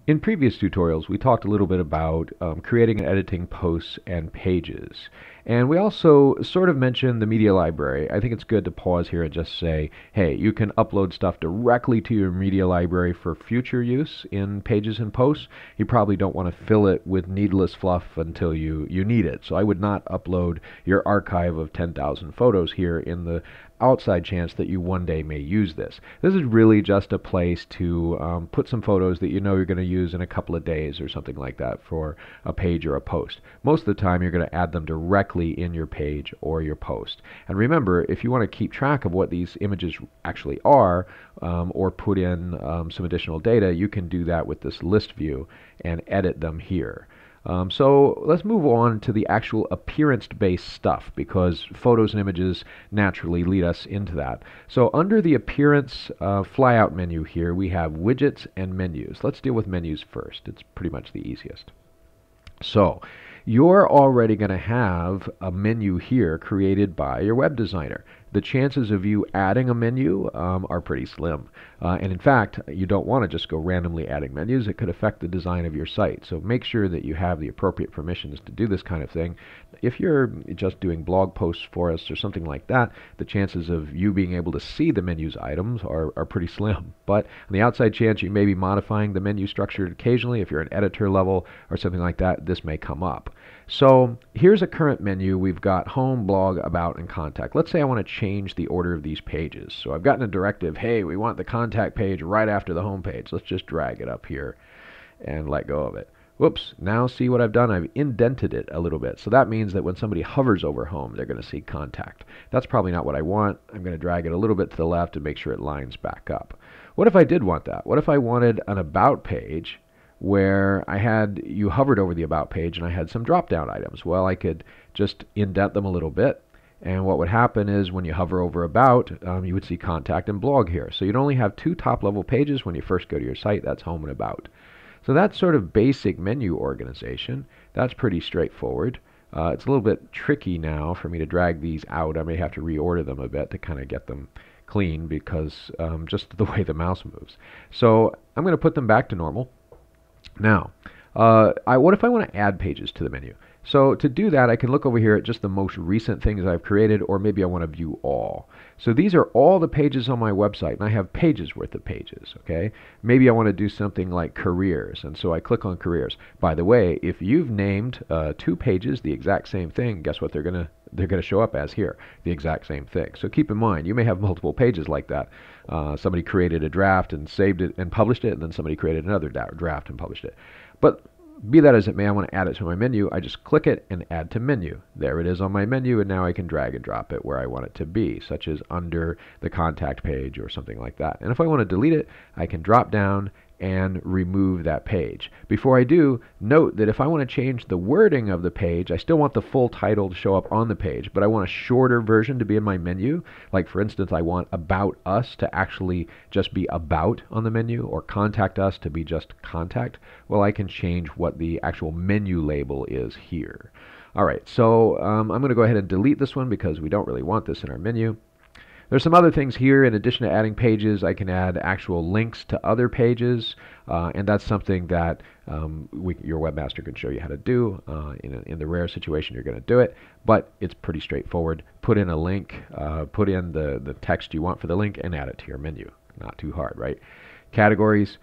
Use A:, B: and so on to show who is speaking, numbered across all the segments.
A: In previous tutorials, we talked a little bit about creating and editing posts and pages. And we also sort of mentioned the media library. I think it's good to pause here and just say, hey, you can upload stuff directly to your media library for future use in pages and posts. You probably don't want to fill it with needless fluff until you need it. So I would not upload your archive of 10,000 photos here in the outside chance that you one day may use this. This is really just a place to put some photos that you know you're going to use in a couple of days or something like that for a page or a post. Most of the time you're going to add them directly in your page or your post. And remember, if you want to keep track of what these images actually are or put in some additional data, you can do that with this list view and edit them here. So let's move on to the actual appearance-based stuff because photos and images naturally lead us into that. So under the appearance flyout menu here, we have widgets and menus. Let's deal with menus first. It's pretty much the easiest. So you're already going to have a menu here created by your web designer. The chances of you adding a menu are pretty slim. And in fact, you don't want to just go randomly adding menus. It could affect the design of your site. So make sure that you have the appropriate permissions to do this kind of thing. If you're just doing blog posts for us or something like that, the chances of you being able to see the menus items are pretty slim. But on the outside chance you may be modifying the menu structure occasionally, if you're an editor level or something like that, this may come up. So here's a current menu. We've got home, blog, about, and contact. Let's say I want to change the order of these pages. So I've gotten a directive, hey, we want the contact page right after the home page. Let's just drag it up here and let go of it. Whoops, now see what I've done? I've indented it a little bit. So that means that when somebody hovers over home, they're going to see contact. That's probably not what I want. I'm going to drag it a little bit to the left and make sure it lines back up. What if I did want that? What if I wanted an about page where you hovered over the about page and I had some drop down items? Well, I could just indent them a little bit, and what would happen is when you hover over about, you would see contact and blog here. So you'd only have two top level pages when you first go to your site. That's home and about. So that's sort of basic menu organization. That's pretty straightforward. It's a little bit tricky now for me to drag these out. I may have to reorder them a bit to kind of get them clean because just the way the mouse moves. So I'm going to put them back to normal. Now, what if I want to add pages to the menu? So to do that, I can look over here at just the most recent things I've created, or maybe I want to view all. So these are all the pages on my website, and I have pages worth of pages, okay? Maybe I want to do something like careers, and so I click on careers. By the way, if you've named two pages the exact same thing, guess what they're going to show up as here? The exact same thing. So keep in mind, you may have multiple pages like that. Somebody created a draft and saved it and published it, and then somebody created another draft and published it. But be that as it may, I want to add it to my menu. I just click it and add to menu. There it is on my menu, and now I can drag and drop it where I want it to be, such as under the contact page or something like that. And if I want to delete it, I can drop down and remove that page. Before I do, note that if I want to change the wording of the page, I still want the full title to show up on the page, but I want a shorter version to be in my menu. Like for instance, I want About Us to actually just be About on the menu, or Contact Us to be just Contact. Well, I can change what the actual menu label is here. Alright, so I'm going to go ahead and delete this one because we don't really want this in our menu. There's some other things here. In addition to adding pages, I can add actual links to other pages, and that's something that your webmaster can show you how to do. In the rare situation you're going to do it, but it's pretty straightforward. Put in a link, put in the text you want for the link, and add it to your menu. Not too hard, right? Categories.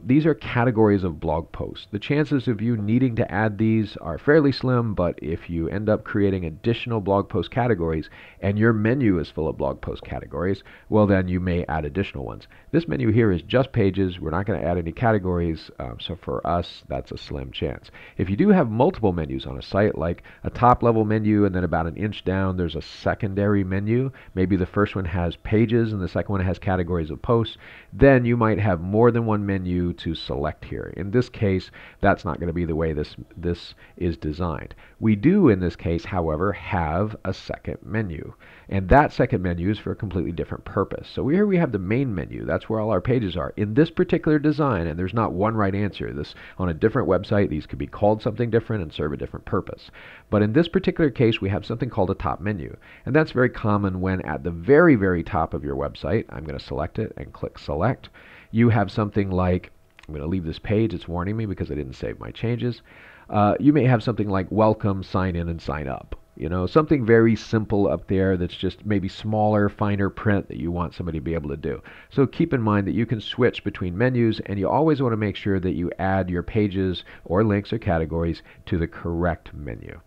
A: These are categories of blog posts. The chances of you needing to add these are fairly slim, but if you end up creating additional blog post categories and your menu is full of blog post categories, well then you may add additional ones. This menu here is just pages. We're not going to add any categories, so for us that's a slim chance. If you do have multiple menus on a site, like a top level menu and then about an inch down there's a secondary menu, maybe the first one has pages and the second one has categories of posts, then you might have more than one menu to select here. In this case, that's not going to be the way this is designed. We do, in this case, however, have a second menu. And that second menu is for a completely different purpose. So here we have the main menu. That's where all our pages are. In this particular design, and there's not one right answer. This on a different website, these could be called something different and serve a different purpose. But in this particular case, we have something called a top menu. And that's very common when at the very, very top of your website, I'm going to select it and click select. You have something like I'm going to leave this page. It's warning me because I didn't save my changes. You may have something like welcome, sign in, and sign up. You know, something very simple up there that's just maybe smaller, finer print that you want somebody to be able to do. So keep in mind that you can switch between menus, and you always want to make sure that you add your pages or links or categories to the correct menu.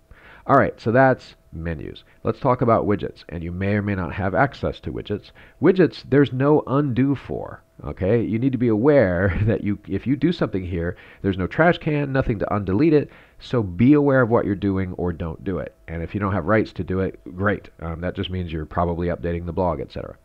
A: All right, so that's menus. Let's talk about widgets, and you may or may not have access to widgets. Widgets, there's no undo for. Okay, you need to be aware that if you do something here, there's no trash can, nothing to undelete it. So be aware of what you're doing or don't do it. And if you don't have rights to do it, great. That just means you're probably updating the blog, etc.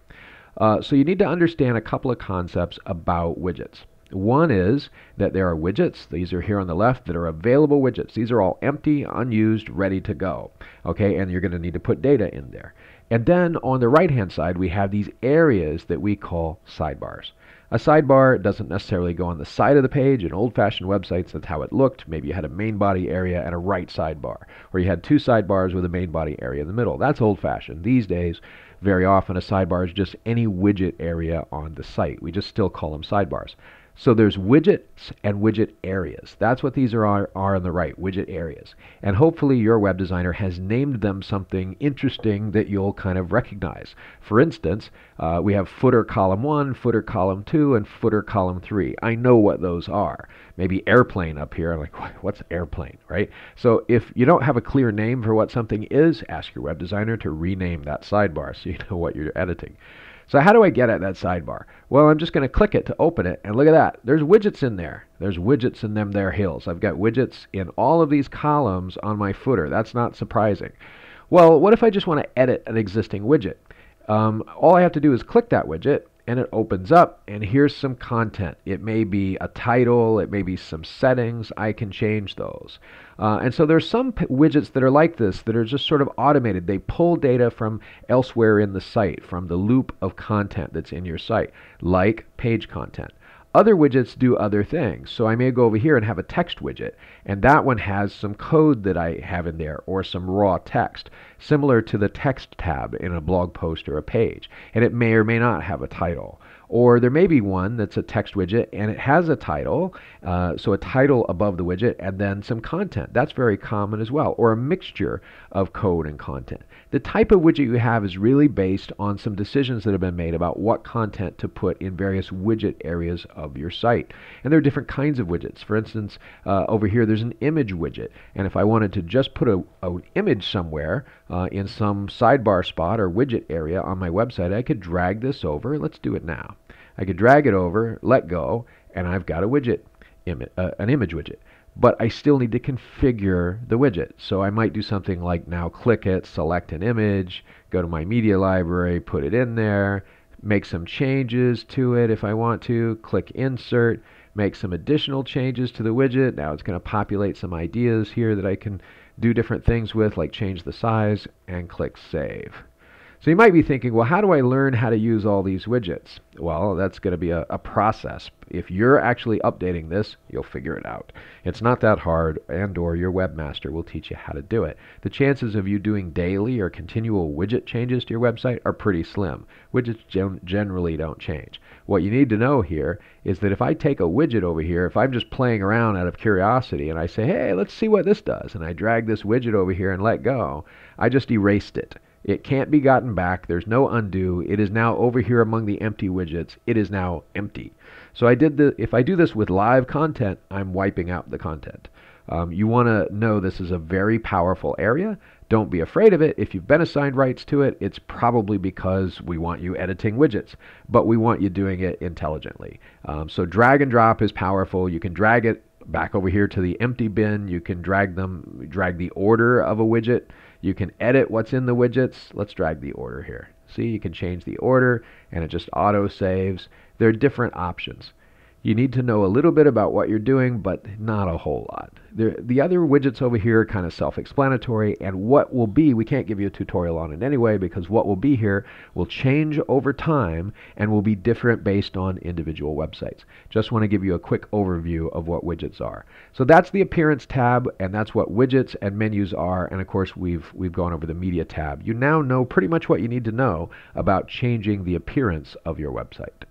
A: So you need to understand a couple of concepts about widgets. One is that there are widgets, these are here on the left, that are available widgets. These are all empty, unused, ready to go. Okay, and you're going to need to put data in there. And then on the right-hand side, we have these areas that we call sidebars. A sidebar doesn't necessarily go on the side of the page. In old-fashioned websites, that's how it looked. Maybe you had a main body area and a right sidebar, or you had two sidebars with a main body area in the middle. That's old-fashioned. These days, very often a sidebar is just any widget area on the site. We just still call them sidebars. So there's widgets and widget areas. That's what these are on the right, widget areas. And hopefully your web designer has named them something interesting that you'll kind of recognize. For instance, we have footer column 1, footer column 2, and footer column 3. I know what those are. Maybe airplane up here. I'm like, what's airplane, right? So if you don't have a clear name for what something is, ask your web designer to rename that sidebar so you know what you're editing. So how do I get at that sidebar? Well, I'm just going to click it to open it, and look at that. There's widgets in there. There's widgets in them there hills. I've got widgets in all of these columns on my footer. That's not surprising. Well, what if I just want to edit an existing widget? All I have to do is click that widget, and it opens up, and here's some content. It may be a title, it may be some settings. I can change those. And so there's some widgets that are like this that are just sort of automated. They pull data from elsewhere in the site, from the loop of content that's in your site, like page content. Other widgets do other things. So I may go over here and have a text widget, and that one has some code that I have in there, or some raw text, similar to the text tab in a blog post or a page. And it may or may not have a title. Or there may be one that's a text widget and it has a title, so a title above the widget and then some content. That's very common as well, or a mixture of code and content. The type of widget you have is really based on some decisions that have been made about what content to put in various widget areas of your site. And there are different kinds of widgets. For instance, over here there's an image widget, and if I wanted to just put an image somewhere in some sidebar spot or widget area on my website, I could drag this over. Let's do it now. I could drag it over, let go, and I've got a widget, an image widget. But I still need to configure the widget. So I might do something like now click it, select an image, go to my media library, put it in there, make some changes to it if I want to, click insert, make some additional changes to the widget. Now it's going to populate some ideas here that I can do different things with, like change the size, and click save. So you might be thinking, well, how do I learn how to use all these widgets? Well, that's going to be a process. If you're actually updating this, you'll figure it out. It's not that hard, and or your webmaster will teach you how to do it. The chances of you doing daily or continual widget changes to your website are pretty slim. Widgets generally don't change. What you need to know here is that if I take a widget over here, if I'm just playing around out of curiosity and I say, hey, let's see what this does, and I drag this widget over here and let go, I just erased it. It can't be gotten back. There's no undo. It is now over here among the empty widgets. It is now empty. So if I do this with live content, I'm wiping out the content. You want to know this is a very powerful area. Don't be afraid of it. If you've been assigned rights to it, it's probably because we want you editing widgets, but we want you doing it intelligently. So drag and drop is powerful. You can drag it back over here to the empty bin. You can drag the order of a widget. You can edit what's in the widgets. Let's drag the order here. See, you can change the order and it just auto saves. There are different options. You need to know a little bit about what you're doing, but not a whole lot. The other widgets over here are kind of self-explanatory, and what will be, we can't give you a tutorial on it anyway, because what will be here will change over time and will be different based on individual websites. Just want to give you a quick overview of what widgets are. So that's the Appearance tab, and that's what widgets and menus are, and of course we've gone over the Media tab. You now know pretty much what you need to know about changing the appearance of your website.